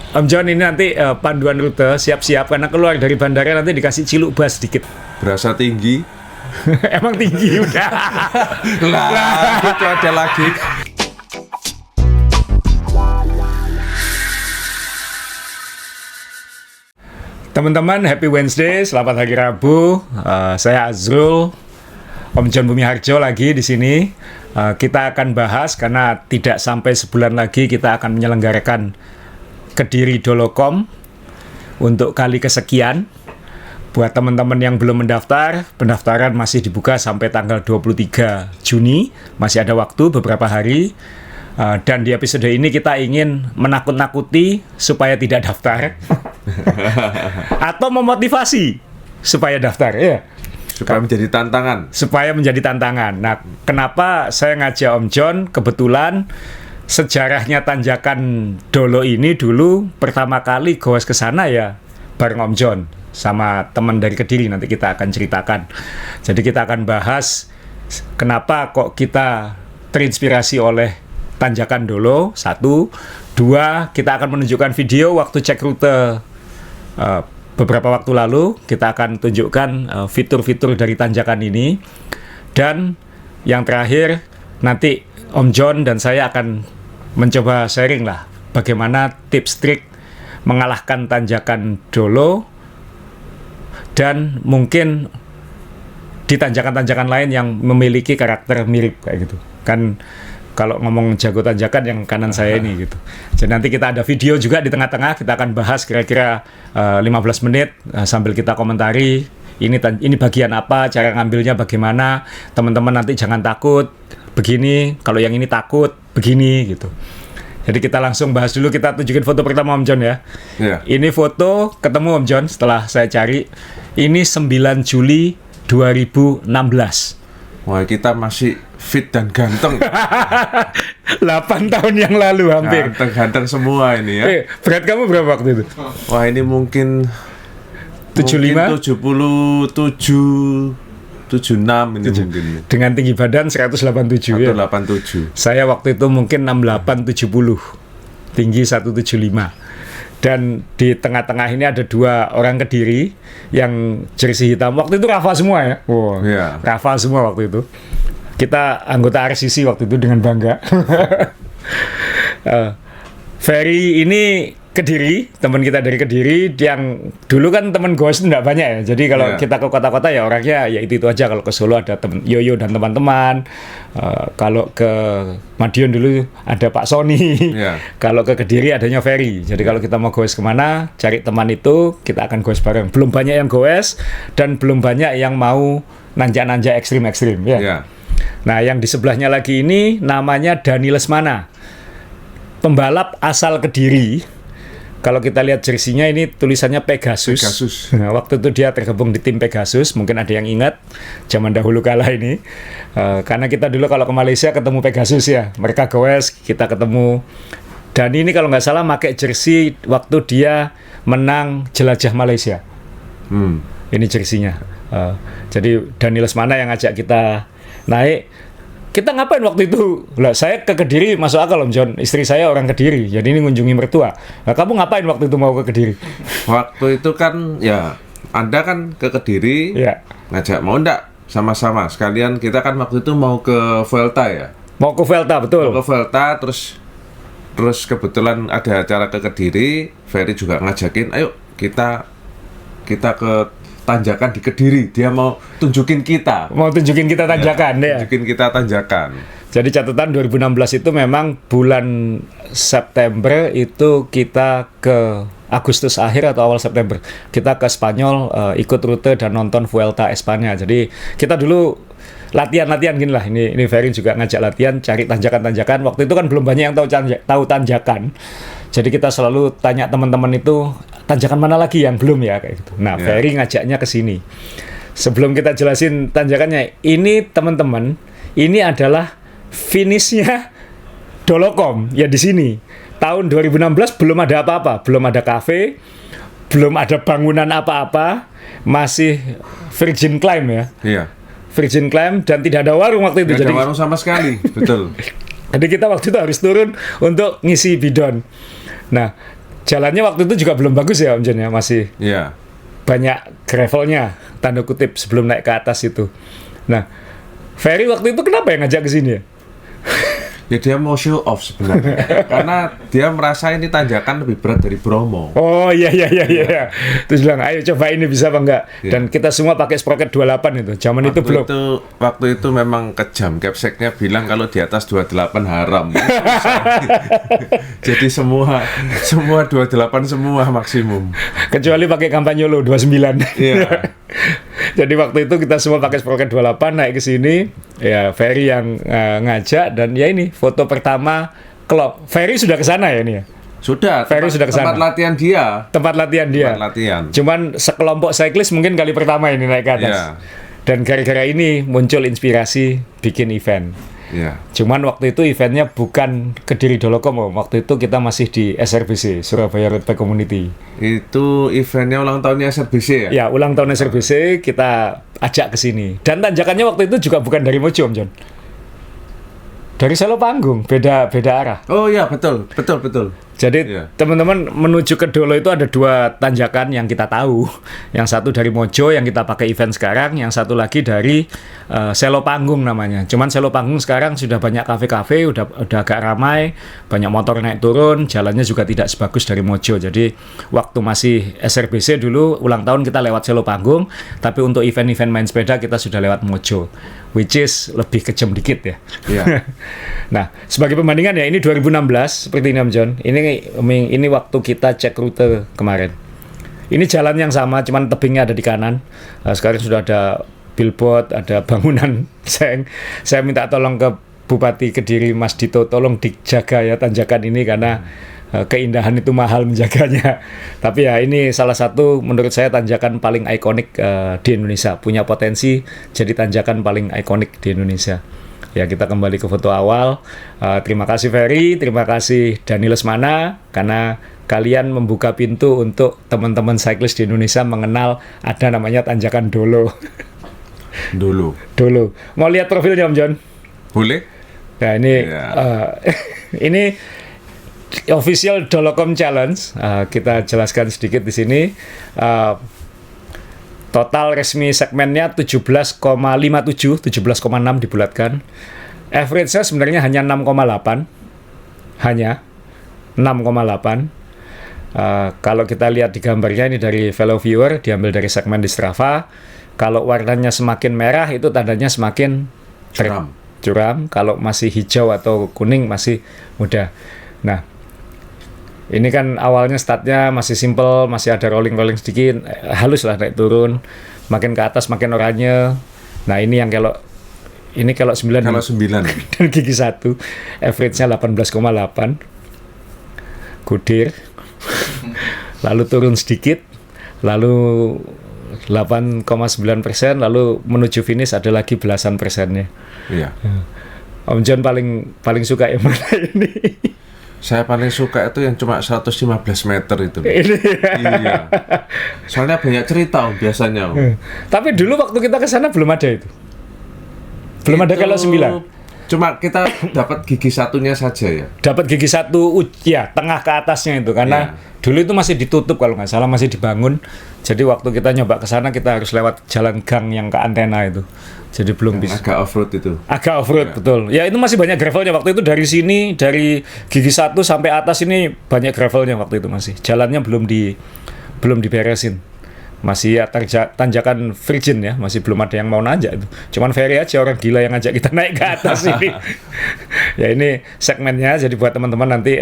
Om John ini nanti panduan rute, siap-siap karena keluar dari bandara nanti dikasih ciluk bas sedikit. Berasa tinggi. Emang tinggi udah. Lah, itu ada lagi. Teman-teman, happy Wednesday, selamat hari Rabu. Saya Azrul, Om John Bumiharjo lagi di sini. Kita akan bahas karena tidak sampai sebulan lagi kita akan menyelenggarakan Kediri Dolocom untuk kali kesekian. Buat teman-teman yang belum mendaftar, pendaftaran masih dibuka sampai tanggal 23 Juni. Masih ada waktu beberapa hari. Dan di episode ini kita ingin menakut-nakuti supaya tidak daftar. Atau memotivasi supaya daftar, ya. Supaya menjadi tantangan. Supaya menjadi tantangan. Nah, kenapa saya ngajak Om John? Kebetulan sejarahnya tanjakan Dolo ini dulu pertama kali goes ke sana ya bareng Om John sama teman dari Kediri, nanti kita akan ceritakan. Jadi kita akan bahas kenapa kok kita terinspirasi oleh tanjakan Dolo, 1. 2, kita akan menunjukkan video waktu cek rute beberapa waktu lalu. Kita akan tunjukkan fitur-fitur dari tanjakan ini. Dan yang terakhir, nanti Om John dan saya akan mencoba sharing lah bagaimana tips trik mengalahkan tanjakan Dolo dan mungkin di tanjakan-tanjakan lain yang memiliki karakter mirip kayak gitu. Kan kalau ngomong jago tanjakan yang kanan saya ini gitu. Jadi nanti kita ada video juga di tengah-tengah, kita akan bahas kira-kira 15 menit sambil kita komentari ini bagian apa, cara ngambilnya bagaimana. Teman-teman nanti jangan takut begini, kalau yang ini takut begini gitu. Jadi kita langsung bahas dulu, kita tunjukin foto pertama Om John ya. Yeah. Ini foto ketemu Om John setelah saya cari. Ini 9 Juli 2016. Wah, kita masih fit dan ganteng. 8 tahun yang lalu hampir. Ganteng-ganteng semua ini ya. Berat kamu berapa waktu itu? Wah, ini mungkin 75? 77 76 ini mungkin. Dengan tinggi badan 187 ya. 187. Saya waktu itu mungkin 68 70. Tinggi 175. Dan di tengah-tengah ini ada 2 orang Kediri yang jersey hitam. Waktu itu Rafa semua ya. Wow. Yeah. Rafa semua waktu itu. Kita anggota RCC waktu itu dengan bangga. Ferry ini Kediri, teman kita dari Kediri yang dulu kan teman goes itu enggak banyak ya. Jadi kalau kita ke kota-kota ya orangnya ya itu aja. Kalau ke Solo ada teman Yoyo dan teman-teman. Kalau ke Madiun dulu ada Pak Sony. Kalau ke Kediri adanya Ferry. Jadi kalau kita mau goes kemana, cari teman itu, kita akan goes bareng. Belum banyak yang goes dan belum banyak yang mau nanjak-nanjak ekstrim-ekstrim ya. Nah, yang di sebelahnya lagi ini namanya Dani Lesmana. Pembalap asal Kediri. Kalau kita lihat jersinya ini tulisannya Pegasus. Nah, waktu itu dia tergabung di tim Pegasus. Mungkin ada yang ingat zaman dahulu kala ini. Karena kita dulu kalau ke Malaysia ketemu Pegasus ya. Mereka goes, kita ketemu. Dan ini kalau nggak salah pakai jersey waktu dia menang jelajah Malaysia. Ini jersinya. Jadi Dani Lesmana yang ngajak kita naik. Kita ngapain waktu itu? Lah, saya ke Kediri masuk akal Om John. Istri saya orang Kediri, jadi ini ngunjungi mertua. Nah, kamu ngapain waktu itu mau ke Kediri? Waktu itu kan ya Anda kan ke Kediri, ngajak mau enggak sama-sama sekalian. Kita kan waktu itu mau ke Vuelta ya. Mau ke Vuelta, betul. Mau ke Vuelta, terus kebetulan ada acara ke Kediri. Ferry juga ngajakin, ayo kita ke tanjakan di Kediri. Dia mau tunjukin kita. Mau tunjukin kita tanjakan ya. Tunjukin kita tanjakan. Jadi catatan 2016 itu memang bulan September itu kita ke Agustus akhir atau awal September. Kita ke Spanyol ikut rute dan nonton Vuelta Espanya. Jadi kita dulu latihan gini lah. Ini Ferry juga ngajak latihan cari tanjakan-tanjakan. Waktu itu kan belum banyak yang tahu tanjakan. Jadi kita selalu tanya teman-teman itu tanjakan mana lagi yang belum ya kayak gitu. Nah, Ferry ngajaknya ke sini. Sebelum kita jelasin tanjakannya, ini teman-teman, ini adalah finishnya Dolocom ya di sini. Tahun 2016 belum ada apa-apa, belum ada kafe, belum ada bangunan apa-apa, masih Virgin Climb ya. Iya. Virgin Climb dan tidak ada warung waktu itu. Tidak ada warung sama sekali, betul. Jadi kita waktu itu harus turun untuk ngisi bidon. Nah, Jalannya waktu itu juga belum bagus ya Om John ya, masih Iya. banyak gravelnya, tanda kutip, sebelum naik ke atas itu. Nah, Ferry waktu itu kenapa yang ngajak ke sini ya? Ya dia mau show off sebenarnya. Karena dia merasa ini tanjakan lebih berat dari Bromo. Oh iya. Terus bilang, ayo coba ini bisa apa enggak? Iya. Dan kita semua pakai sprocket 28 itu. Zaman itu belum. Waktu itu memang kejam. Capseknya bilang kalau di atas 28 haram. Jadi semua 28 semua maksimum. Kecuali pakai kampanye lo 29. Iya. Jadi waktu itu kita semua pakai sprocket 28 naik ke sini. Ya Ferry yang ngajak, dan ya ini foto pertama. Kalau Ferry sudah ke sana ya ini ya. Sudah. Ferry sudah ke sana. Tempat latihan dia. Tempat latihan dia. Tempat latihan. Cuman sekelompok cyclist mungkin kali pertama ini naik ke atas. Iya. Dan gara-gara ini muncul inspirasi bikin event. Iya. Cuman waktu itu eventnya bukan Kediri Dolocom, Om. Waktu itu kita masih di SRBC, Surabaya Road Bike Community. Itu eventnya ulang tahunnya SRBC ya? Ya, ulang tahun SRBC kita ajak ke sini. Dan tanjakannya waktu itu juga bukan dari Mojo, Om John. Dari Selo Panggung, beda arah. Oh iya, betul. Jadi Iya. teman-teman menuju ke Dolo itu ada 2 tanjakan yang kita tahu. Yang satu dari Mojo yang kita pakai event sekarang, yang satu lagi dari Selo Panggung namanya. Cuman Selo Panggung sekarang sudah banyak kafe-kafe, udah agak ramai, banyak motor naik turun, jalannya juga tidak sebagus dari Mojo. Jadi waktu masih SRBC dulu ulang tahun kita lewat Selo Panggung, tapi untuk event-event main sepeda kita sudah lewat Mojo, which is lebih kejam dikit ya. Iya. Nah, sebagai perbandingan ya, ini 2016 seperti ini Om John. Ini waktu kita cek rute kemarin. Ini jalan yang sama, cuman tebingnya ada di kanan. Sekarang sudah ada billboard, ada bangunan. Saya minta tolong ke Bupati Kediri Mas Dito, tolong dijaga ya tanjakan ini karena keindahan itu mahal menjaganya. Tapi ya ini salah satu menurut saya tanjakan paling ikonik di Indonesia. Punya potensi jadi tanjakan paling ikonik di Indonesia. Ya, kita kembali ke foto awal. Terima kasih Ferry, terima kasih Dani Lesmana, karena kalian membuka pintu untuk teman-teman cyclist di Indonesia mengenal ada namanya tanjakan Dolo. Dolo. Mau lihat profilnya Om John? Boleh? Nah ini Yeah. ini official Dolocom Challenge. Kita jelaskan sedikit di sini. Total resmi segmennya 17,57, 17,6 dibulatkan. Average-nya sebenarnya hanya 6,8. Hanya 6,8. Kalau kita lihat di gambarnya ini dari fellow viewer, diambil dari segmen di Strava. Kalau warnanya semakin merah itu tandanya semakin curam. Kalau masih hijau atau kuning masih mudah. Nah, ini kan awalnya startnya masih simple, masih ada rolling sedikit, halus lah naik turun, makin ke atas makin oranye. Nah ini yang kalau 9 dan gigi 1, average-nya 18,8, gudir, lalu turun sedikit, lalu 8,9%, lalu menuju finish ada lagi belasan persennya. Iya. Om John paling suka yang mana ini? Saya paling suka itu yang cuma 115 meter itu. Iya. Soalnya banyak cerita biasanya. Tapi dulu waktu kita ke sana belum ada itu. Belum ada kalau 9. Cuma kita dapat gigi satunya saja ya. Dapat gigi 1 ya, tengah ke atasnya itu karena dulu itu masih ditutup kalau nggak salah, masih dibangun. Jadi waktu kita nyoba ke sana kita harus lewat jalan gang yang ke antena itu. Jadi belum bisa. Agak off-road itu. Agak off-road, betul. Ya itu masih banyak gravelnya waktu itu, dari sini, dari gigi 1 sampai atas ini banyak gravelnya waktu itu masih. Jalannya belum diberesin. Masih ya tanjakan virgin ya, masih belum ada yang mau nanjak itu. Cuman Ferry aja orang gila yang ngajak kita naik ke atas ini. Ya ini segmennya, jadi buat teman-teman nanti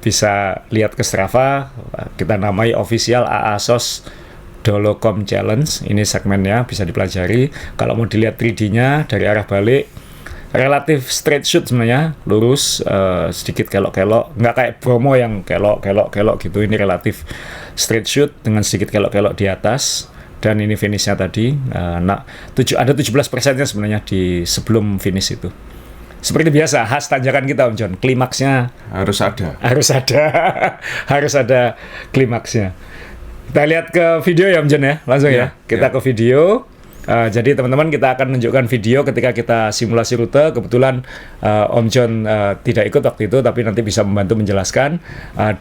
bisa lihat ke Strava, kita namai official AASOS Dolocom Challenge. Ini segmennya bisa dipelajari. Kalau mau dilihat 3D-nya dari arah balik, relatif straight shoot sebenarnya, lurus, sedikit kelok-kelok, nggak kayak Bromo yang kelok gitu. Ini relatif straight shoot dengan sedikit kelok-kelok di atas. Dan ini finishnya tadi, ada 17%-nya sebenarnya di sebelum finish itu. Seperti biasa, khas tanjakan kita Om John, klimaksnya harus ada klimaksnya. Kita lihat ke video ya Om John ya, langsung ya. Kita ke video. Jadi teman-teman, kita akan menunjukkan video ketika kita simulasi rute. Kebetulan Om John tidak ikut waktu itu, tapi nanti bisa membantu menjelaskan.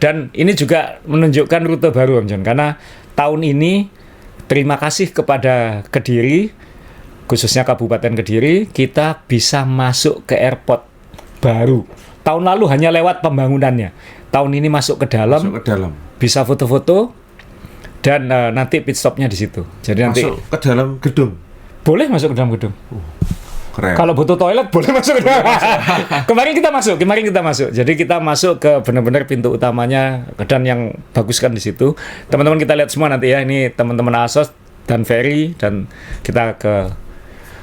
Dan ini juga menunjukkan rute baru Om John, karena tahun ini terima kasih kepada Kediri, khususnya Kabupaten Kediri, kita bisa masuk ke airport baru. Tahun lalu hanya lewat pembangunannya. Tahun ini masuk ke dalam, bisa foto-foto, dan nanti pit stopnya di situ. Jadi nanti masuk ke dalam gedung. Boleh masuk ke dalam gedung. Keren. Kalau butuh toilet boleh masuk ke dalam. Kemarin kita masuk. Jadi kita masuk ke benar-benar pintu utamanya, dan yang bagus kan di situ. Teman-teman kita lihat semua nanti ya. Ini teman-teman Asos dan Ferry, dan kita ke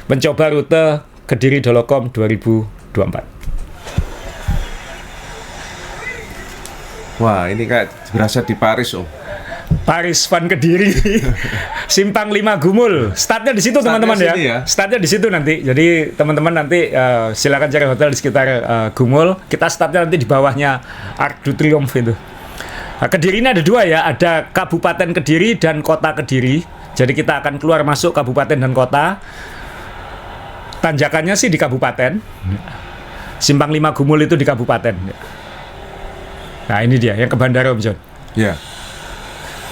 mencoba rute Kediri Dolocom 2024. Wah, ini kayak berasa di Paris, Om. Paris Van Kediri. Simpang 5 Gumul. Startnya di situ teman-teman ya. Startnya di situ nanti. Jadi teman-teman nanti silakan cari hotel di sekitar Gumul. Kita startnya nanti di bawahnya Arc du Triomphe itu. Kediri ini ada dua ya. Ada Kabupaten Kediri dan Kota Kediri. Jadi kita akan keluar masuk kabupaten dan kota. Tanjakannya sih di kabupaten. Simpang 5 Gumul itu di kabupaten. Nah ini dia yang ke bandara Om John. Ya.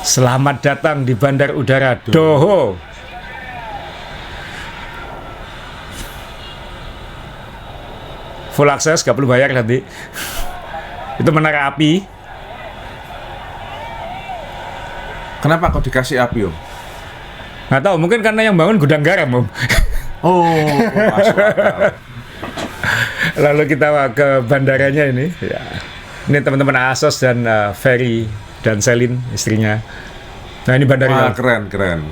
Selamat datang di Bandar Udara Doho. Full akses, gak perlu bayar nanti. Itu menara api. Kenapa kok dikasih api, Om? Nggak tahu, mungkin karena yang bangun gudang garam, Om. Oh, masuk akal. Lalu kita ke bandaranya ini. Ya. Ini teman-teman Asos dan Ferry dan Selin istrinya. Nah ini bandaranya. Wah, keren.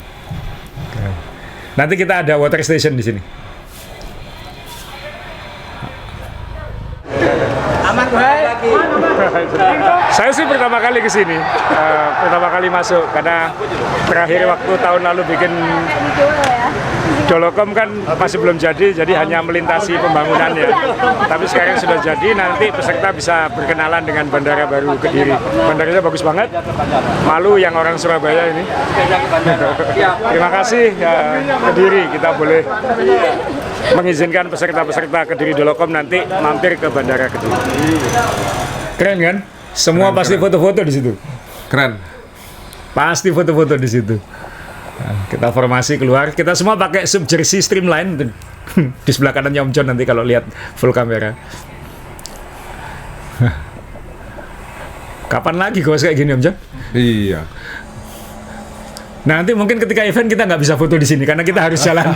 Nanti kita ada water station di sini. Saya sih pertama kali ke sini, pertama kali masuk karena terakhir waktu tahun lalu bikin Dolocom kan masih belum jadi hanya melintasi pembangunannya. Tapi sekarang sudah jadi, nanti peserta bisa berkenalan dengan bandara baru Kediri. Bandaranya bagus banget, malu yang orang Surabaya ini. Terima kasih ya, Kediri, kita boleh mengizinkan peserta-peserta Kediri Dolocom nanti mampir ke bandara Kediri. Keren kan? Semua pasti foto-foto di situ. Keren. Pasti foto-foto di situ. Nah, kita formasi keluar, kita semua pakai sub jersey Streamline di sebelah kanannya Om John nanti kalau lihat full kamera. Kapan lagi goes kayak gini Om John? Iya. Nah, nanti mungkin ketika event kita nggak bisa foto di sini karena kita harus jalan.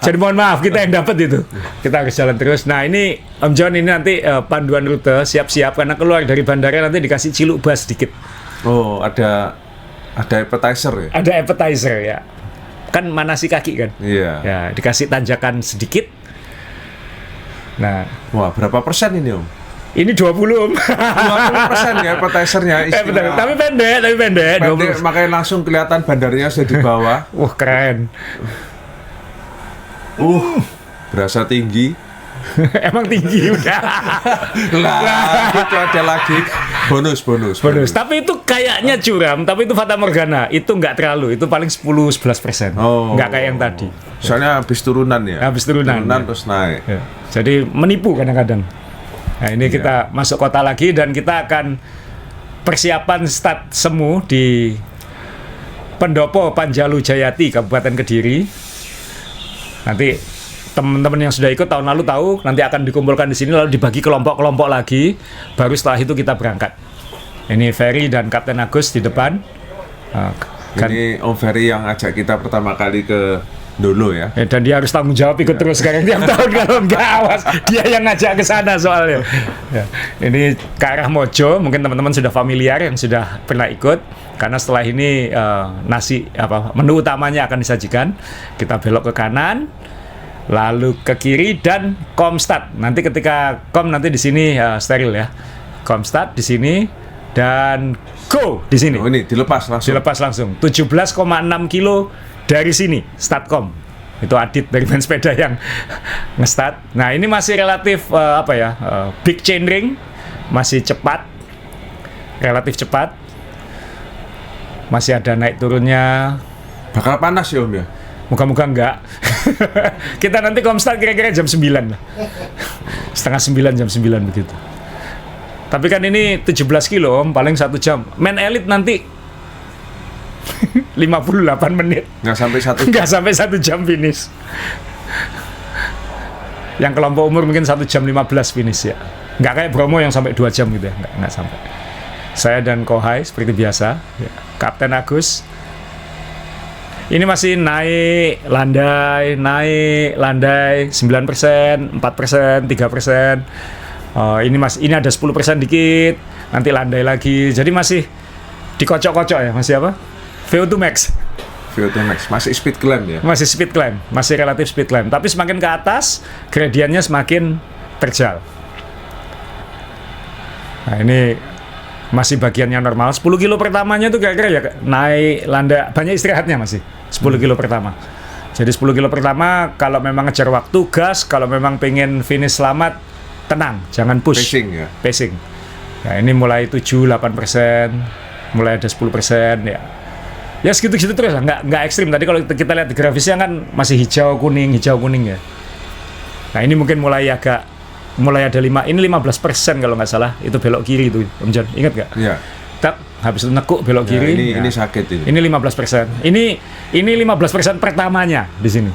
Jadi mohon maaf, kita yang dapat itu. Kita harus jalan terus. Nah ini Om John ini nanti panduan rute, siap-siap karena keluar dari bandara nanti dikasih ciluk bas sedikit. Oh, ada appetizer ya? Ada appetizer ya. Kan manasi kaki kan? Iya. Ya, dikasih tanjakan sedikit. Nah, wah, berapa persen ini, Om? ini 20 Om. 20% ya appetizernya. Tapi pendek. 20. Makanya langsung kelihatan bandarnya sudah di bawah. Wah, keren. Berasa tinggi. Emang tinggi udah. Lah, itu ada lagi bonus. Tapi itu kayaknya curam, tapi itu fata morgana. Itu nggak terlalu, itu paling 10-11%. Nggak kayak yang tadi. Soalnya habis turunan ya. Habis turunan ya. Terus naik. Ya. Jadi menipu kadang-kadang. Nah, ini kita masuk kota lagi dan kita akan persiapan start semu di Pendopo Panjalu Jayati, Kabupaten Kediri. Nanti teman-teman yang sudah ikut tahun lalu tahu, nanti akan dikumpulkan di sini lalu dibagi kelompok-kelompok lagi. Baru setelah itu kita berangkat. Ini Ferry dan Kapten Agus di depan. Ini Om Ferry yang ajak kita pertama kali ke Dolo ya. Dan dia harus tanggung jawab ikut terus sekarang tiap tahun kalau nggak awas dia yang ngajak ke sana soalnya. Ya. Ini ke arah Mojo, mungkin teman-teman sudah familiar yang sudah pernah ikut karena setelah ini menu utamanya akan disajikan. Kita belok ke kanan, lalu ke kiri dan Komstad. Nanti ketika nanti di sini steril ya. Komstad di sini dan go di sini. Oh, ini dilepas langsung. 17,6 kilo dari sini, Statcom. Itu Adit dari main sepeda yang nge-start. Nah, ini masih relatif big chain ring, masih cepat. Relatif cepat. Masih ada naik turunnya. Bakal panas ya, Om ya? Moga-moga enggak. Kita nanti komstart kira-kira jam 9 lah. Setengah 9, jam 9 begitu. Tapi kan ini 17 kilo Om, paling 1 jam. Men elit nanti 58 menit. Nggak sampai 1 jam. Nggak sampai 1 jam finish. Yang kelompok umur mungkin 1 jam 15 finish ya. Nggak kayak Bromo yang sampai 2 jam gitu ya. Nggak sampai. Saya dan Kohai seperti biasa ya. Kapten Agus. Ini masih naik, landai, 9%, 4%, 3%. Ini ada 10% dikit, nanti landai lagi. Jadi masih dikocok-kocok ya, masih apa? VO2 max. VO2 max, masih speed climb ya? Masih speed climb, masih relatif speed climb. Tapi semakin ke atas, gradiennya semakin terjal. Nah ini masih bagiannya normal. 10 kilo pertamanya tuh kira-kira ya naik, landai, banyak istirahatnya masih. 10 kilo pertama. Jadi 10 kilo pertama kalau memang ngejar waktu, gas. Kalau memang pengen finish selamat, tenang, jangan push. Pacing ya? Pacing. Nah ini mulai 7-8%, mulai ada 10% ya. Ya segitu-segitu terus lah, nggak ekstrim. Tadi kalau kita lihat di grafisnya kan masih hijau kuning ya. Nah ini mungkin mulai ada 5, ini 15% kalau nggak salah, itu belok kiri itu Om John, ingat nggak? Iya. Tak, habis itu nekuk belok kiri. Ini sakit ini. Ini 15%. Ini 15% pertamanya di sini.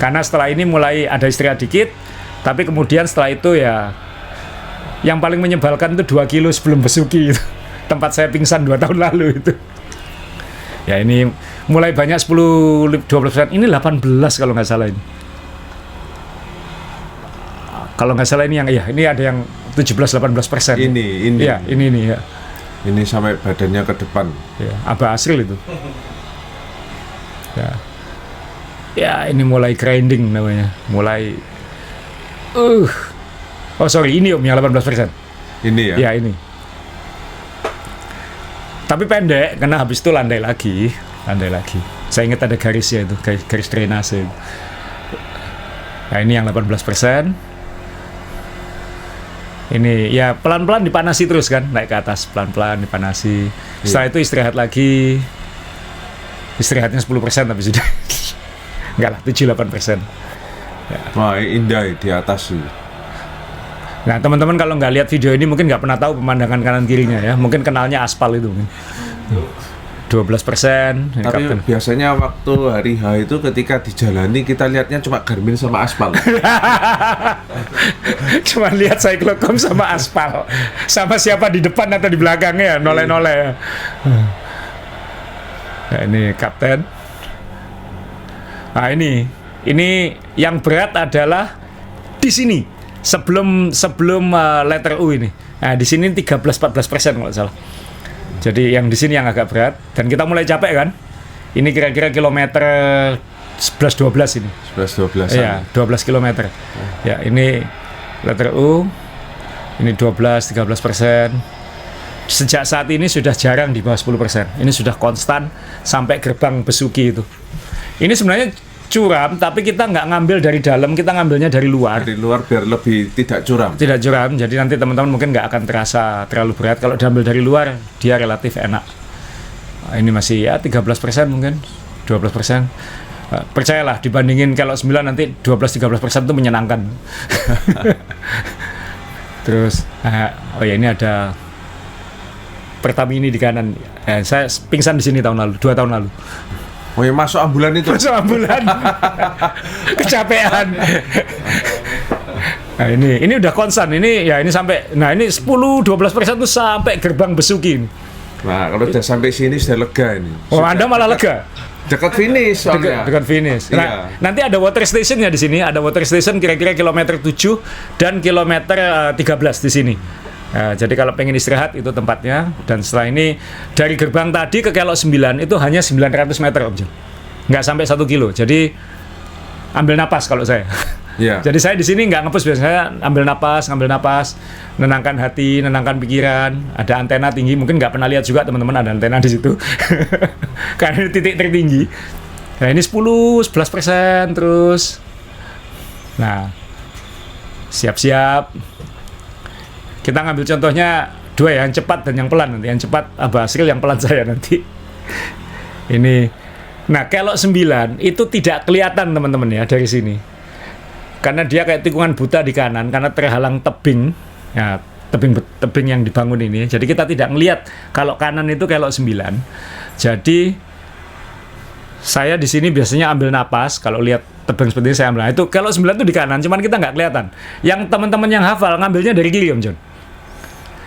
Karena setelah ini mulai ada istirahat dikit, tapi kemudian setelah itu ya yang paling menyebalkan itu 2 kilo sebelum Besuki itu. Tempat saya pingsan 2 tahun lalu itu. Ya ini mulai banyak 10-12%. Ini 18 kalau nggak salah ini. Kalau nggak salah ini ini ada yang 17-18%. Ini. Iya, ini ya. Ini sampai badannya ke depan. Ya, Abah Asril itu. Ya. Ya, ini mulai grinding namanya. Mulai Oh, sorry, ini Om yang 18%. Ini ya. Ya, ini. Tapi pendek karena habis itu landai lagi. Saya ingat ada garisnya itu, garis drainase itu. Nah, ini yang 18%. Ini ya pelan-pelan dipanasi terus kan, naik ke atas pelan-pelan dipanasi. Setelah itu istirahat lagi. Istirahatnya 10% tapi sudah. Enggak lah, 7-8%. Ya. Wah, indah di atas sih. Nah, teman-teman kalau nggak lihat video ini mungkin nggak pernah tahu pemandangan kanan kirinya ya. Mungkin kenalnya aspal itu mungkin. 12%. Tapi biasanya waktu hari H itu ketika dijalani kita lihatnya cuma Garmin sama aspal. Cuma lihat cyclocom sama aspal. Sama siapa di depan atau di belakangnya, noleh-noleh. Nah, ini kapten. Nah, ini yang berat adalah di sini. Sebelum letter U ini. Nah, di sini 13-14% kalau salah. Jadi yang di sini yang agak berat dan kita mulai capek kan. Ini kira-kira kilometer 11-12 ini. 11-12. Iya, 12 kilometer. Ya, ini letter U. Ini 12-13%. Sejak saat ini sudah jarang di bawah 10%. Ini sudah konstan sampai gerbang Besuki itu. Ini sebenarnya curam, tapi kita nggak ngambil dari dalam, kita ngambilnya dari luar. Dari luar biar lebih tidak curam. Tidak curam, jadi nanti teman-teman mungkin nggak akan terasa terlalu berat. Kalau diambil dari luar, dia relatif enak. Ini masih ya 13% mungkin, 12%. Percayalah, dibandingin kalau 9 nanti 12-13% itu menyenangkan. Terus, oh ya ini ada Pertamini di kanan. Saya pingsan di sini 2 tahun lalu. Oh ya, masuk ambulan itu. Masuk ambulan. Kecapean. Nah, ini udah konstan. Ini sampai, nah ini 10-12% tuh sampai gerbang Besuki ini. Nah, kalau udah sampai sini sudah lega ini. Oh, Anda malah lega. Dekat finish soalnya. Dekat finish. Nah, iya. nanti ada water stationnya di sini. Ada water station kira-kira kilometer 7 dan kilometer 13 di sini. Jadi kalau pengen istirahat itu tempatnya. Dan setelah ini dari gerbang tadi ke kelok 9 itu hanya 900 meter Om John. Nggak sampai 1 kilo. Jadi ambil napas kalau saya. Yeah. Jadi saya di sini nggak ngepus, biasanya ambil napas, nenangkan hati, nenangkan pikiran. Ada antena tinggi, mungkin nggak pernah lihat juga teman-teman ada antena di situ. Karena ini titik tertinggi. Nah ini 10-11% terus. Nah siap-siap. Kita ngambil contohnya 2 yang cepat dan yang pelan nanti. Yang cepat Abah Asril, yang pelan saya nanti. Ini Nah, kelok 9 itu tidak kelihatan teman-teman ya dari sini. Karena dia kayak tikungan buta di kanan karena terhalang tebing. Ya, tebing yang dibangun ini. Jadi kita tidak melihat kalau kanan itu kelok 9. Jadi saya di sini biasanya ambil napas kalau lihat tebing seperti ini saya ambil. Nah, itu kelok 9 itu di kanan, cuman kita nggak kelihatan. Yang teman-teman yang hafal ngambilnya dari kiri Om John.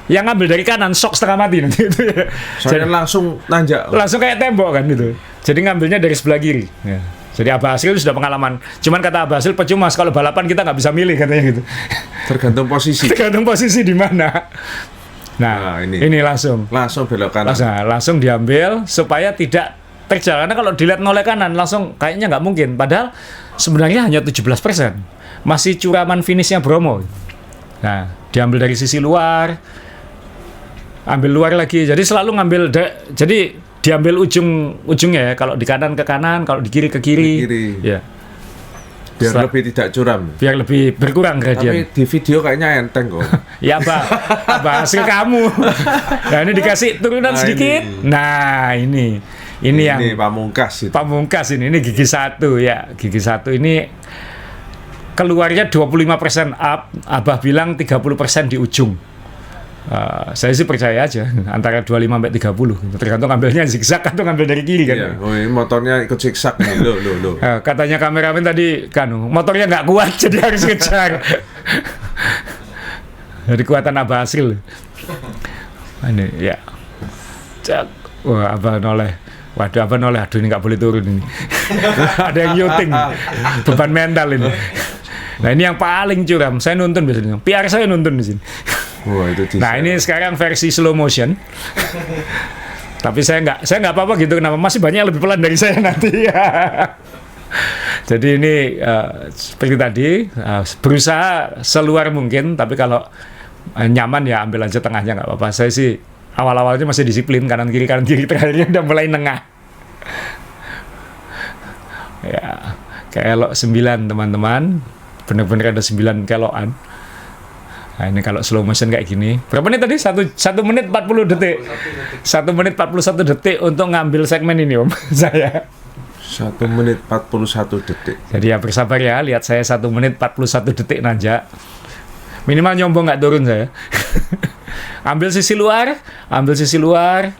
Yang ngambil dari kanan shock setengah mati nanti itu ya. Soalnya langsung nanjak. Langsung kayak tembok kan gitu. Jadi ngambilnya dari sebelah kiri. Ya. Jadi Abah Hasil itu sudah pengalaman. Cuman kata Abah Hasil percuma kalau balapan kita nggak bisa milih katanya gitu. Tergantung posisi. Tergantung posisi di mana. Nah, ini langsung belok kanan. Langsung diambil supaya tidak terjal. Karena kalau dilihat noleh kanan langsung kayaknya nggak mungkin. Padahal sebenarnya hanya 17%. Masih curaman finishnya Bromo. Nah, diambil dari sisi luar. Ambil luar lagi. Jadi selalu ngambil jadi diambil ujungnya ya. Kalau di kanan ke kanan, kalau di kiri ke kiri. Ya. Biar lebih tidak curam. Biar lebih berkurang gradien. Tapi di video kayaknya enteng kok. Ya Pak Hasil kamu. Nah ini dikasih turunan sedikit. Nah ini yang pamungkas itu. Pamungkas ini gigi 1 ya. Gigi 1 ini keluarnya 25% up. Abah bilang 30% di ujung. Saya sih percaya aja antara 25 sampai 30 tergantung ngambilnya zigzag atau ngambil dari kiri kan. Iya, ini motornya ikut zigzag nih lo. Katanya kameramen tadi kan motornya nggak kuat jadi harus ngejar. Dari kekuatan Abah Hasil. Ini ya. Wah, Abah noleh. Waduh, Abah noleh. Aduh, ini nggak boleh turun ini. Ada yang syuting. Beban mental ini. Nah, ini yang paling curam. Saya nonton biasanya. PR saya nonton di sini. Wah, itu nah ini sekarang versi slow motion. Tapi saya nggak apa-apa gitu. Kenapa masih banyak yang lebih pelan dari saya nanti. Jadi ini seperti tadi berusaha seluar mungkin. Tapi kalau nyaman ya ambil aja tengahnya nggak apa-apa. Saya sih awal-awalnya masih disiplin kanan kiri terakhirnya udah mulai nengah. Ya kelok 9 teman-teman. Benar-benar ada 9 kelokan. Nah ini kalau slow motion kayak gini. Berapa menit tadi? 1 menit 40 detik. 1 menit 41 detik untuk ngambil segmen ini Om. Saya 1 menit 41 detik. Jadi ya bersabar ya. Lihat saya 1 menit 41 detik nanjak. Minimal nyombong nggak turun saya. Ambil sisi luar.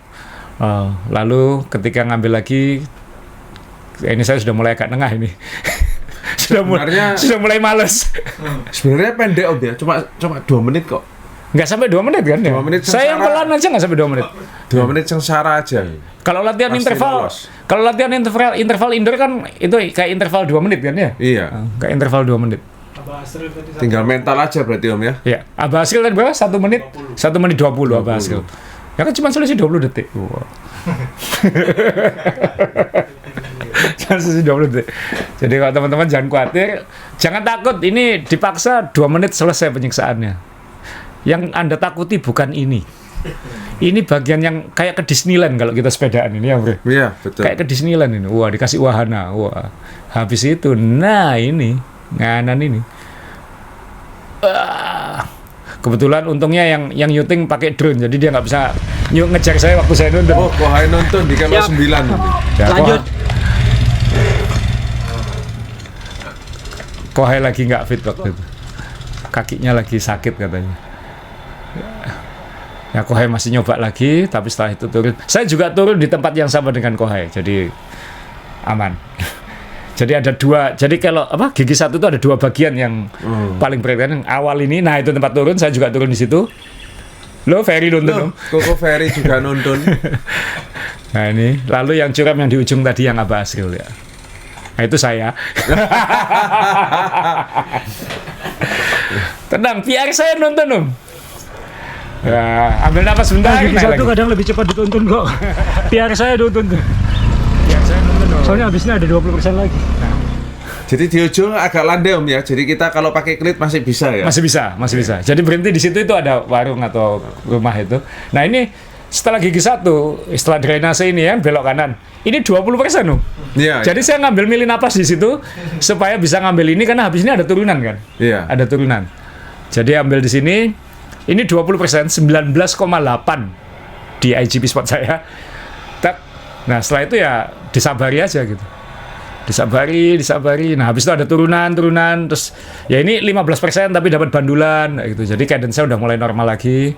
Lalu ketika ngambil lagi. Ini saya sudah mulai agak nengah ini. sudah mulai males. Sebenarnya pendek Om ya, cuma 2 menit kok. Nggak sampai 2 menit kan ya? 2 menit saya yang pelan aja nggak sampai 2 menit. 2 menit sengsara aja. Kalau latihan interval indoor kan itu kayak interval 2 menit kan ya? Iya. Kayak interval 2 menit. Tinggal mental aja berarti Om ya? Iya. Abah Hasil tadi berapa? 1 menit? 1 menit 20 Abah Hasil. Ya kan cuma selisih 20 detik. Wow. Cuma selisih 20 detik. Jadi kalau teman-teman jangan khawatir, jangan takut ini dipaksa 2 menit selesai penyiksaannya. Yang Anda takuti bukan ini. Ini bagian yang kayak ke Disneyland kalau kita sepedaan ini ya, Bro. Iya, betul. Kayak ke Disneyland ini. Wah, dikasih wahana. Wah. Habis itu, nah ini, nganan ini. Kebetulan untungnya yang syuting pakai drone, jadi dia nggak bisa ngejar saya waktu saya nonton. Oh, Kohai nonton di kamera 9. Ya, lanjut. Kohai lagi nggak fit waktu itu. Kakinya lagi sakit katanya. Ya Kohai masih nyoba lagi, tapi setelah itu turun. Saya juga turun di tempat yang sama dengan Kohai, jadi aman. Jadi ada 2. Jadi kalau gigi 1 itu ada 2 bagian yang paling berat kan. Awal ini, nah itu tempat turun, saya juga turun di situ. Lo Ferry nonton. Koko Ferry juga nonton. Nah ini, lalu yang curam yang di ujung tadi yang Abah Hasil ya. Nah itu saya. Tenang, PR saya nonton Om. Ya, ambil napas sebentar. Gigi 1 kadang lebih cepat ditonton kok. PR saya nonton tuh. PR saya nonton dong. Soalnya habisnya ada 20% lagi. Jadi di ujung agak landai Om ya. Jadi kita kalau pakai klit masih bisa ya. Masih bisa. Jadi berhenti di situ itu ada warung atau rumah itu. Nah ini setelah gigi 1, setelah drainase ini ya belok kanan. Ini 20% Om. Iya. Jadi saya milih napas di situ supaya bisa ngambil ini karena habis ini ada turunan kan. Iya. Ada turunan. Jadi ambil di sini. Ini 20%, 19,8 di IGP spot saya. Nah setelah itu ya disabari aja gitu. Disabari. Nah, habis itu ada turunan, terus ya ini 15% tapi dapat bandulan gitu. Jadi cadence-nya udah mulai normal lagi.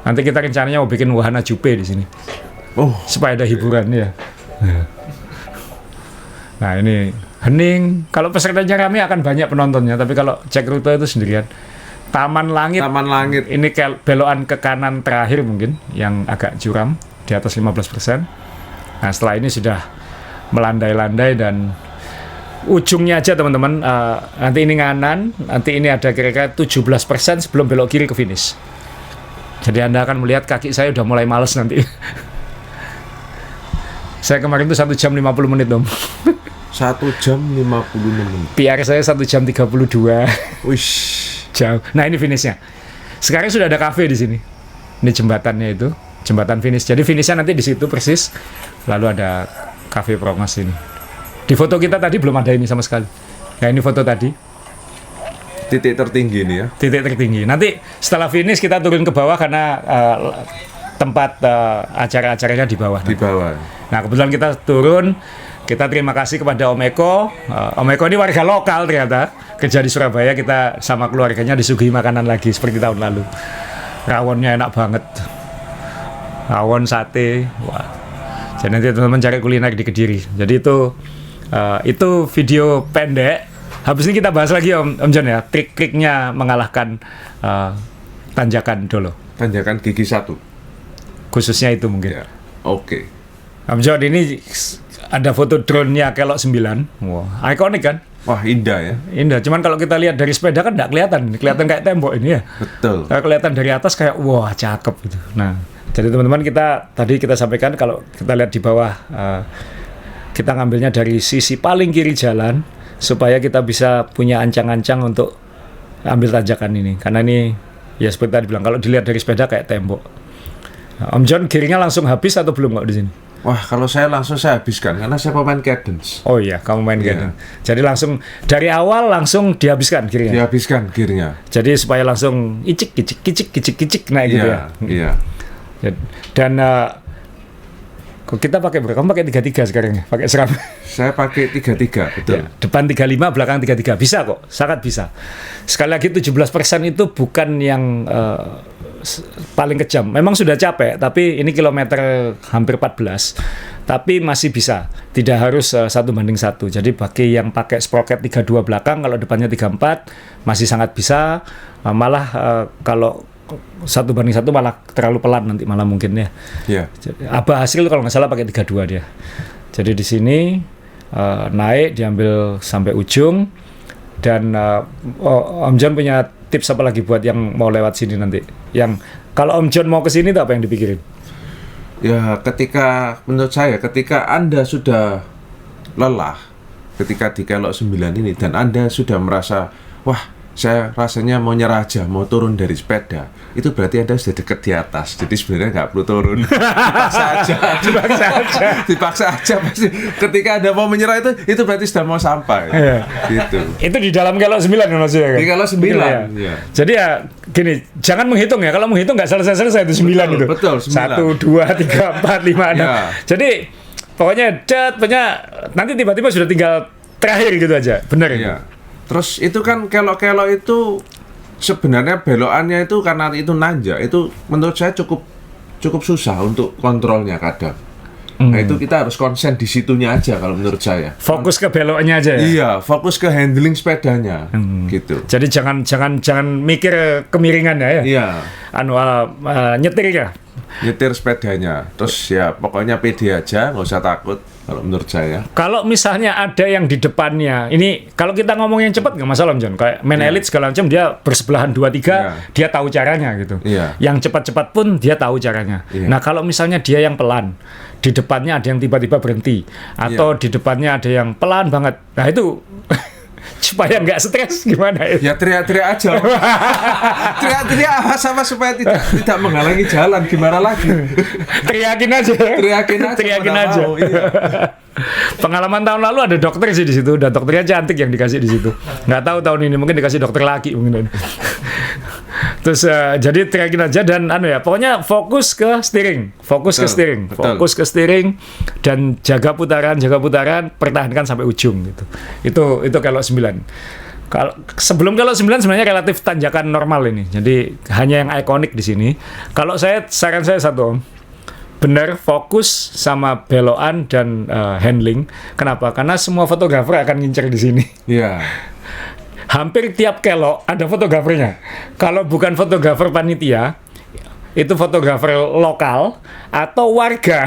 Nanti kita rencananya mau bikin wahana jupe di sini. Oh, Supaya ada hiburan ya. Nah, ini hening. Kalau pesertanya rame akan banyak penontonnya, tapi kalau cek rute itu sendirian. Taman Langit. Ini belokan ke kanan terakhir mungkin yang agak curam di atas 15%. Nah, setelah ini sudah melandai-landai dan ujungnya aja teman-teman, nanti ini nganan, nanti ini ada kira-kira 17% sebelum belok kiri ke finish. Jadi Anda akan melihat kaki saya udah mulai males nanti. Saya kemarin tuh 1 jam 50 menit Om. 1 jam 56 menit. PR saya 1 jam 32. Wih, Jauh. Nah, ini finishnya. Sekarang sudah ada kafe di sini. Ini jembatannya itu, jembatan finish. Jadi finishnya nanti di situ persis. Lalu ada kafe Prongos ini. Di foto kita tadi belum ada ini sama sekali. Nah, ini foto tadi. titik tertinggi ini ya. Titik tertinggi. Nanti setelah finish kita turun ke bawah karena tempat acara-acaranya di bawah. Di bawah. Nah, kebetulan kita turun. Kita terima kasih kepada Om Eko. Om Eko ini warga lokal ternyata. Kerja di Surabaya, kita sama keluarganya disuguhi makanan lagi seperti tahun lalu. Rawonnya enak banget. Rawon, sate. Wah. Jadi nanti teman-teman cari kuliner di Kediri. Jadi itu video pendek. Habis ini kita bahas lagi Om John ya, trik-triknya mengalahkan tanjakan Dolo. Tanjakan gigi 1. Khususnya itu mungkin. Ya. Oke. Om John, ini ada foto drone-nya Kelok 9. Wah, ikonik kan? Wah, indah ya. Indah. Cuman kalau kita lihat dari sepeda kan nggak kelihatan. Kelihatan kayak tembok ini ya. Betul. Kalau kelihatan dari atas kayak wah, cakep gitu. Nah, jadi teman-teman tadi kita sampaikan kalau kita lihat di bawah, kita ngambilnya dari sisi paling kiri jalan supaya kita bisa punya ancang-ancang untuk ambil tanjakan ini. Karena ini ya seperti tadi bilang, kalau dilihat dari sepeda kayak tembok. Nah, Om John gearnya langsung habis atau belum kok di sini? Wah, kalau saya langsung saya habiskan karena saya pemain cadence. Oh iya, kamu main cadence. Jadi langsung dari awal langsung dihabiskan gearnya. Dihabiskan gearnya. Jadi supaya langsung icik naik gitu ya. Iya. Dan kok kita pakai berapa? Kamu pakai 33 sekarang ya? Pakai seram. Saya pakai 33, betul. Ya, depan 35, belakang 33. Bisa kok, sangat bisa. Sekali lagi 17% itu bukan yang paling kejam. Memang sudah capek, tapi ini kilometer hampir 14. Tapi masih bisa. Tidak harus 1:1. Jadi bagi yang pakai sprocket 32 belakang, kalau depannya 34, masih sangat bisa. Malah kalau 1:1 malah terlalu pelan nanti malah mungkin ya. Iya. Abah Hasil kalau nggak salah pakai 32 dia. Jadi di sini naik diambil sampai ujung dan Om John punya tips apa lagi buat yang mau lewat sini nanti? Yang kalau Om John mau ke sini tuh apa yang dipikirin? Ya, menurut saya ketika Anda sudah lelah ketika di Kelok 9 ini dan Anda sudah merasa wah, saya rasanya mau nyerah aja, mau turun dari sepeda, itu berarti Anda sudah dekat di atas. Jadi sebenarnya nggak perlu turun. Dipaksa aja pasti. Ketika Anda mau menyerah itu berarti sudah mau sampai. Iya. Gitu. Itu di dalam Kelok 9 maksudnya kan? Di Kelok 9. Ya. Ya. Jadi ya gini, jangan menghitung ya. Kalau menghitung nggak selesai itu 9 itu. Betul, 9. 1, 2, 3, 4, 5, 6. Ya. Jadi pokoknya nanti tiba-tiba sudah tinggal terakhir gitu aja. Benar ya? Iya. Terus itu kan kelok-kelok itu sebenarnya belokannya itu karena itu nanjak, itu menurut saya cukup susah untuk kontrolnya kadang. Nah itu kita harus konsen di situnya aja kalau menurut saya. Fokus ke beloknya aja ya. Iya, fokus ke handling sepedanya, gitu. Jadi jangan mikir kemiringan ya. Iya. Nyetir ya. Nyetir sepedanya, terus ya pokoknya pede aja, nggak usah takut kalau menurut saya. Kalau misalnya ada yang di depannya, ini kalau kita ngomong yang cepat nggak masalah Om John. Kayak main elite segala macam dia bersebelahan 2-3, dia tahu caranya gitu. Yang cepat-cepat pun dia tahu caranya. Nah kalau misalnya dia yang pelan, di depannya ada yang tiba-tiba berhenti, atau di depannya ada yang pelan banget, nah itu supaya nggak stres gimana ya? Ya teriak-teriak aja. Teriak-teriak sama supaya tidak menghalangi jalan, gimana lagi? Teriakin aja. Teriakin aja. Mau, iya. Pengalaman tahun lalu ada dokter sih di situ, dan dokternya cantik yang dikasih di situ. Nggak tahu tahun ini mungkin dikasih dokter laki mungkin. Terus jadi teriakin aja dan pokoknya fokus ke steering, Betul. fokus ke steering dan jaga putaran, pertahankan sampai ujung gitu. Itu kalau 9. Sebelum kalau 9 sebenarnya relatif tanjakan normal ini. Jadi hanya yang ikonik di sini. Kalau saran saya satu, Om. Benar fokus sama belokan dan handling. Kenapa? Karena semua fotografer akan ngincer di sini. Iya. Hampir tiap kelok ada fotografernya. Kalau bukan fotografer panitia, itu fotografer lokal atau warga.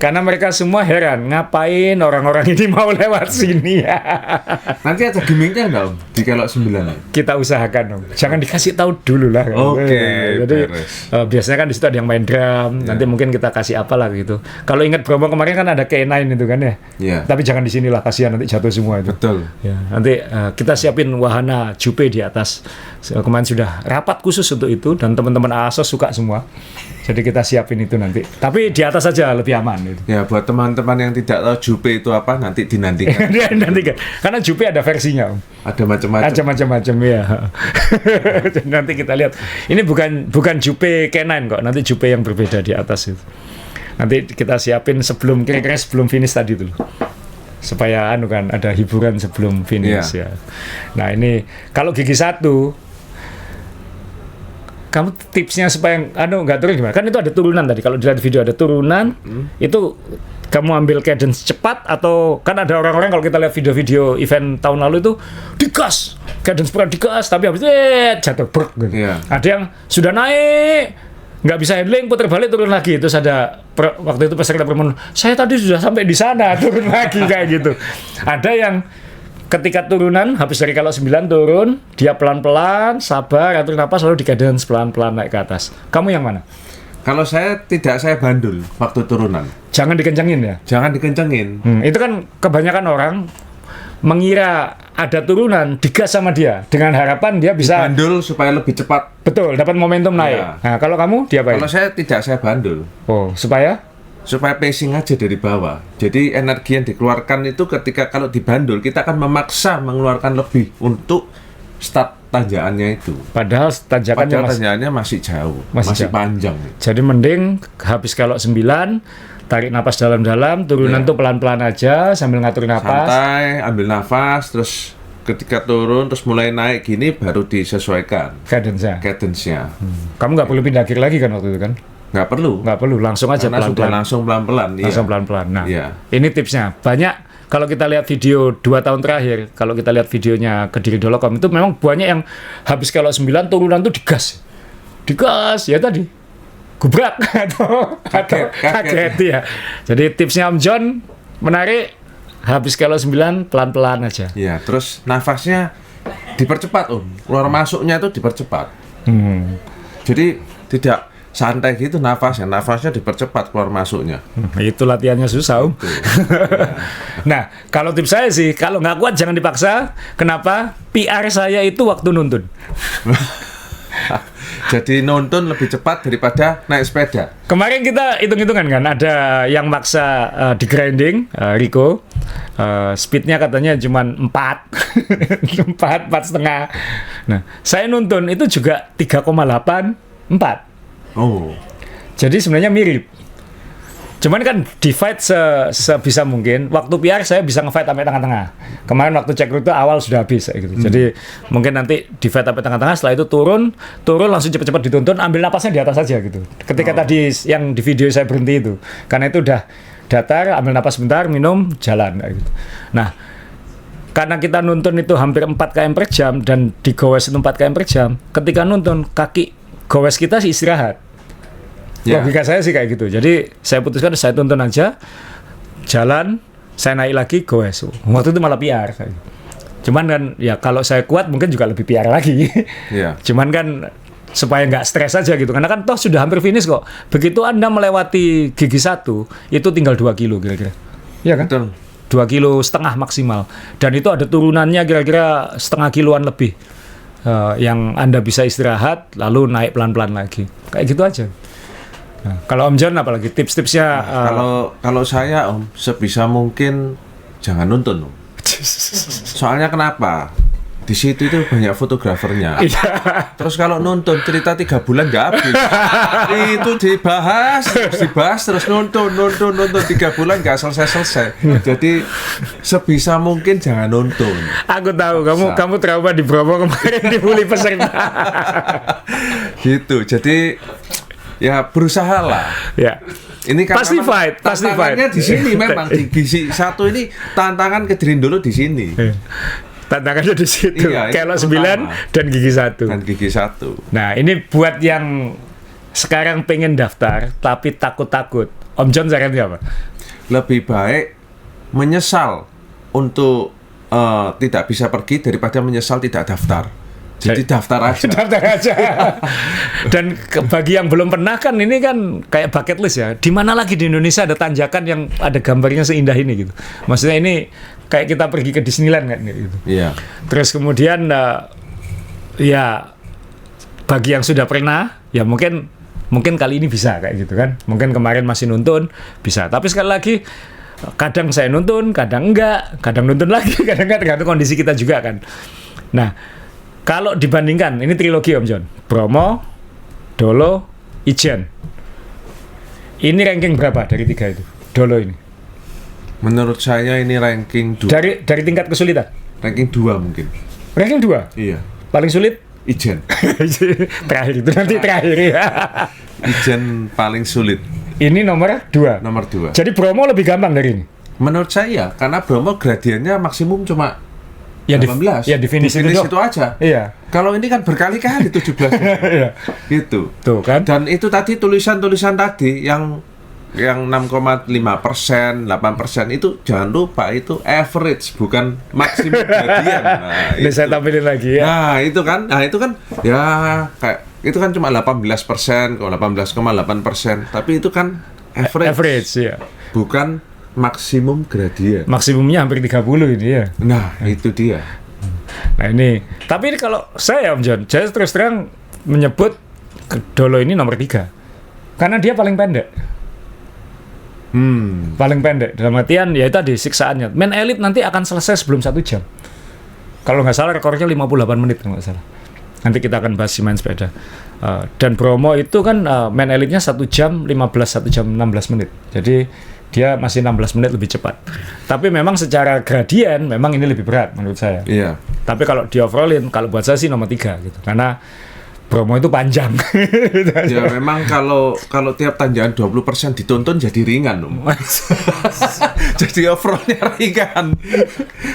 Karena mereka semua heran, ngapain orang-orang ini mau lewat sini ya. Nanti ada gimmicknya nggak Om di kelok 9? Kita usahakan, Om. Jangan dikasih tahu dulu lah. Oke, Jadi beres. biasanya kan di situ ada yang main drum. Nanti mungkin kita kasih apa lah gitu. Kalau ingat Bromo kemarin kan ada K9 itu kan ya. Iya. Tapi jangan di sinilah, kasihan nanti jatuh semua itu. Betul. Ya, nanti kita siapin wahana Jupe di atas. Kemarin sudah rapat khusus untuk itu dan teman-teman ASOS suka semua. Jadi kita siapin itu nanti. Tapi di atas saja lebih aman gitu. Ya, buat teman-teman yang tidak tahu Jupe itu apa, nanti dinantikan. Nanti karena Jupe ada versinya, Om. Ada macam-macam. Ada macam-macam ya. Jadi nanti kita lihat. Ini bukan Jupe K9 kok. Nanti Jupe yang berbeda di atas itu. Nanti kita siapin kira-kira sebelum finish tadi dulu. Supaya kan ada hiburan sebelum finish ya. Nah, ini kalau gigi 1 kamu tipsnya supaya nggak turun gimana? Kan itu ada turunan tadi. Kalau dilihat video ada turunan, itu kamu ambil cadence cepat atau kan ada orang-orang kalau kita lihat video-video event tahun lalu itu digas, cadence berat digas, tapi habis itu jatuh bruk gitu. Iya. Ada yang sudah naik, nggak bisa handling, putar balik turun lagi. Terus ada waktu itu peserta pertemuan, saya tadi sudah sampai di sana, turun lagi kayak gitu. Ada yang ketika turunan, habis dari kalau 9 turun, dia pelan-pelan, sabar, atur napas, lalu di cadence pelan-pelan naik ke atas. Kamu yang mana? Kalau saya bandul waktu turunan. Jangan dikencengin ya? Jangan dikencengin. Itu kan kebanyakan orang mengira ada turunan, digas sama dia, dengan harapan dia bisa... Bandul supaya lebih cepat. Betul, dapat momentum naik. Iya. Nah, kalau kamu, diapain? Kalau saya bandul. Oh, supaya Pacing aja dari bawah. Jadi energi yang dikeluarkan itu ketika kalau dibandul, kita akan memaksa mengeluarkan lebih untuk start tanjakannya itu. Padahal tanjakannya masih jauh, masih panjang. Jadi mending habis kalau 9, tarik napas dalam-dalam, turunan tuh pelan-pelan aja sambil ngatur napas. Santai, ambil nafas, terus ketika turun, terus mulai naik gini baru disesuaikan cadence-nya. Kamu nggak perlu pindah gear lagi kan waktu itu kan? Nggak perlu, langsung aja karena pelan-pelan. langsung pelan-pelan. Langsung pelan-pelan. Nah, iya. Ini tipsnya. Banyak kalau kita lihat video 2 tahun terakhir, kalau kita lihat videonya Kediri.com itu memang banyak yang habis kalau 9 turunan tuh digas ya tadi gubrak atau kaget ya. Jadi tipsnya Om John menarik, habis kalau 9 pelan-pelan aja. Iya, terus nafasnya dipercepat Om, keluar masuknya itu dipercepat. Jadi tidak santai gitu nafasnya dipercepat keluar masuknya. Itu latihannya susah, Om. Nah, kalau tips saya sih, kalau nggak kuat jangan dipaksa. Kenapa? PR saya itu waktu nuntun. Jadi nonton lebih cepat daripada naik sepeda. Kemarin kita hitung-hitungan kan, ada yang maksa di grinding, Rico, speednya katanya cuma 4, 4,5. Nah, saya nuntun itu juga 3,8, 4. Oh. Jadi sebenarnya mirip. Cuman kan di-fight sebisa mungkin. Waktu PR saya bisa nge-fight sampai tengah-tengah. Kemarin waktu cek rute awal sudah habis gitu. Jadi mungkin nanti di-fight sampai tengah-tengah, setelah itu turun langsung cepat-cepat dituntun, ambil napasnya di atas saja gitu. Ketika tadi yang di video saya berhenti itu. Karena itu udah datar, ambil napas sebentar, minum, jalan kayak gitu. Nah, karena kita nuntun itu hampir 4 km per jam dan di gowes itu 4 km per jam, ketika nuntun kaki gowes kita sih istirahat. Logika saya sih kayak gitu. Jadi saya putuskan saya tuntun aja, jalan, saya naik lagi goes. Waktu itu malah PR. Cuman kan ya kalau saya kuat mungkin juga lebih PR lagi. Cuman kan supaya nggak stres aja gitu. Karena kan toh sudah hampir finish kok. Begitu Anda melewati gigi 1, itu tinggal 2 kilo kira-kira. Iya kan? Betul. 2,5 kilo maksimal. Dan itu ada turunannya kira-kira setengah kiloan lebih. Yang Anda bisa istirahat lalu naik pelan-pelan lagi. Kayak gitu aja. Nah, kalau Om John apalagi tips-tipsnya? Kalau saya Om, sebisa mungkin jangan nuntun Om. Soalnya kenapa? di situ itu banyak fotografernya. Terus kalau nonton cerita 3 bulan nggak habis. Itu dibahas terus nonton 3 bulan nggak selesai. Jadi sebisa mungkin jangan nonton. Aku tahu kamu trauma di Bromo kemarin dibully peserta. Gitu. Jadi ya berusahalah. Ya. Ini kan Pasti memang fight. tantangannya di sini memang di Gisi 1 ini tantangan ke Drindolo di sini. Tantangannya di situ. Iya, Kelok itu 9 utama. dan gigi 1. Dan Gigi 1. Nah, ini buat yang sekarang pengen daftar tapi takut-takut. Om John sarannya apa? Lebih baik menyesal untuk tidak bisa pergi daripada menyesal tidak daftar. Jadi daftar aja. Daftar aja. Dan bagi yang belum pernah kan ini kan kayak bucket list ya. Di mana lagi di Indonesia ada tanjakan yang ada gambarnya seindah ini gitu. Maksudnya ini kayak kita pergi ke Disneyland kan gitu. Iya. Terus kemudian ya bagi yang sudah pernah ya mungkin kali ini bisa kayak gitu kan. Mungkin kemarin masih nonton bisa. Tapi sekali lagi kadang saya nonton, kadang enggak, kadang nonton lagi, kadang enggak, tergantung kondisi kita juga kan. Nah, kalau dibandingkan, ini trilogi Om John, Bromo, Dolo, Ijen. Ini ranking berapa dari 3 itu? Dolo ini. Menurut saya ini ranking 2. Dari tingkat kesulitan? Ranking 2 mungkin. Ranking 2? Iya. Paling sulit? Ijen. Terakhir itu nanti terakhir ya. Ijen paling sulit. Ini nomor 2. Nomor 2. Jadi Bromo lebih gampang dari ini? Menurut saya, karena Bromo gradiennya maksimum cuma Ya, 18. di finish itu aja. Iya. Kalau ini kan berkali-kali 17. Iya. Gitu. Tuh kan. Dan itu tadi tulisan-tulisan tadi yang 6,5%, 8% itu jangan lupa itu average bukan maksimum gradien. Nah, Ini saya tampilin lagi ya. Nah, itu kan ya kayak itu kan cuma 18%, kalau 18,8%, tapi itu kan average. Average ya. Bukan maksimum gradien. Maksimumnya hampir 30 ini ya. Nah, itu dia. Nah ini, tapi ini kalau saya Om John, saya terus terang menyebut Dolo ini nomor 3 karena dia paling pendek. Paling pendek dalam artian ya tadi siksaannya. Main Elite nanti akan selesai sebelum 1 jam. Kalau nggak salah rekornya 58 menit kalau nggak salah. Nanti kita akan bahas si main sepeda. Dan Bromo itu kan main Elite-nya 1 jam 1 jam 16 menit. Jadi dia masih 16 menit lebih cepat. Tapi memang secara gradien memang ini lebih berat menurut saya. Iya. Tapi kalau di overallin, kalau buat saya sih nomor 3 gitu. Karena Bromo itu panjang. Ya memang kalau tiap tanjakan 20% ditonton jadi ringan, Om. Jadi overallnya ringan.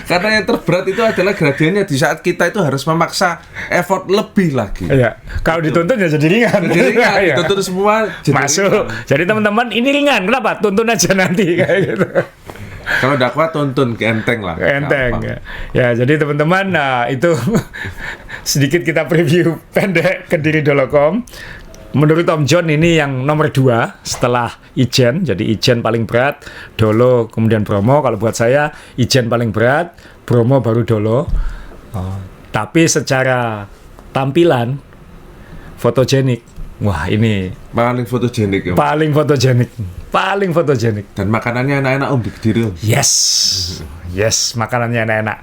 Karena yang terberat itu adalah gradiennya di saat kita itu harus memaksa effort lebih lagi. Iya. Kalau ditonton ya jadi ringan. Jadi ringan, Iya. ditonton semua jadi Masuk. ringan. Jadi teman-teman ini ringan. Kenapa? Tuntun aja nanti kayak gitu. Kalau udah kuat tonton ke enteng lah. Enteng. Gampang. Ya, jadi teman-teman, nah itu sedikit kita preview pendek Kediri.com. Menurut Om John ini yang nomor 2 setelah Ijen. Jadi Ijen paling berat, Dolo kemudian Bromo. Kalau buat saya Ijen paling berat, Bromo baru Dolo. Tapi secara tampilan fotogenik, wah ini Paling fotogenik ya. paling fotogenik. Dan makanannya enak-enak Om di Kediri, Om. Yes, makanannya enak-enak.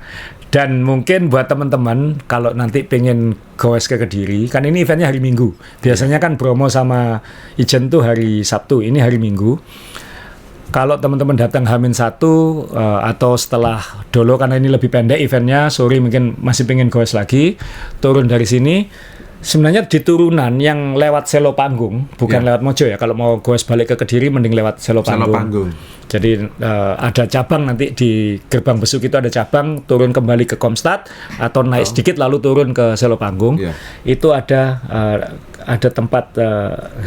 Dan mungkin buat teman-teman kalau nanti pengen goes ke Kediri, kan ini eventnya hari Minggu. Biasanya kan Bromo sama Ijen tuh hari Sabtu, ini hari Minggu. Kalau teman-teman datang H-1 atau setelah Dolo karena ini lebih pendek eventnya, sore mungkin masih pengen goes lagi, turun dari sini. Sebenarnya di turunan yang lewat Selo Panggung, bukan lewat Mojo ya. Kalau mau goes balik ke Kediri, mending lewat Selo Panggung. Jadi ada cabang nanti di Gerbang Besuk itu ada cabang, turun kembali ke Komstad atau naik sedikit lalu turun ke Selo Panggung. Itu ada tempat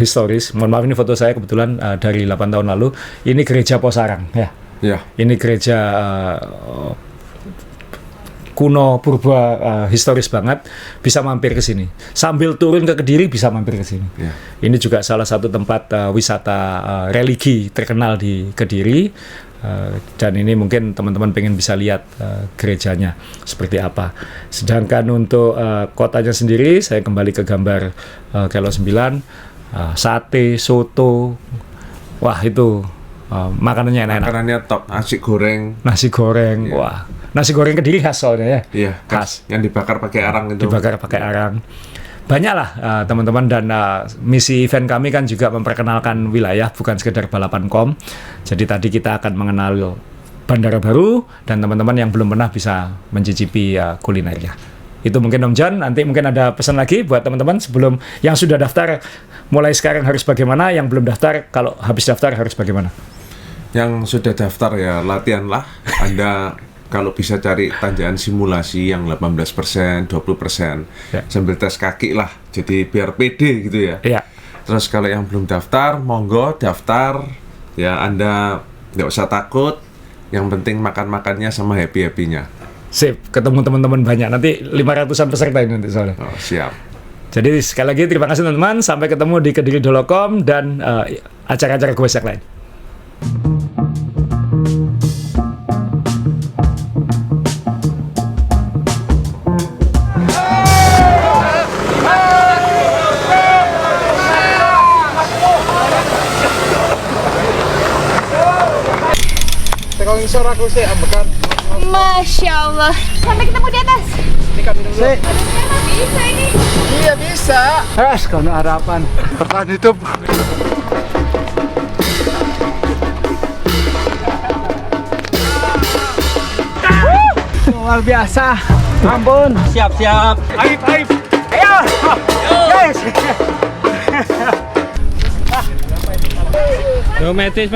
historis. Mohon maaf ini foto saya kebetulan dari 8 tahun lalu. Ini gereja Posarang ya. Ini gereja kuno purba historis banget, bisa mampir ke sini. Sambil turun ke Kediri bisa mampir ke sini. Ini juga salah satu tempat wisata religi terkenal di Kediri. Dan ini mungkin teman-teman pengen bisa lihat gerejanya seperti apa. Sedangkan untuk kotanya sendiri, saya kembali ke gambar Kelok 9, sate, soto, wah itu makanannya enak-enak. Makanannya top, nasi goreng. Nasi goreng, Iya. wah. Nasi goreng Kediri khas soalnya ya. Iya, Khas. Yang dibakar pakai arang itu. Dibakar pakai arang. Banyak lah teman-teman, dan misi event kami kan juga memperkenalkan wilayah, bukan sekedar balapan kom. Jadi tadi kita akan mengenal bandara baru, dan teman-teman yang belum pernah bisa mencicipi kulinernya. Itu mungkin Om John, nanti mungkin ada pesan lagi buat teman-teman sebelum yang sudah daftar, mulai sekarang harus bagaimana, yang belum daftar kalau habis daftar harus bagaimana. Yang sudah daftar ya latihanlah. Anda kalau bisa cari tanjakan simulasi yang 18%, 20%, Ya. sambil tes kaki lah. Jadi biar pede gitu ya. Iya. Terus kalau yang belum daftar, monggo daftar. Ya Anda nggak usah takut. Yang penting makan-makannya sama happy-happynya. Sip, ketemu teman-teman banyak. Nanti 500-an peserta ini nanti soalnya. Oh, siap. Jadi sekali lagi terima kasih teman-teman. Sampai ketemu di Kediri Dolocom dan acara-acara gue yang lain. Masya Allah. Sampai ketemu di atas. Bisa ini. Iya bisa. Karena harapan bertahan hidup. Luar biasa. Ampun. Siap-siap. Aib. Ayo. Guys. Yo, metis.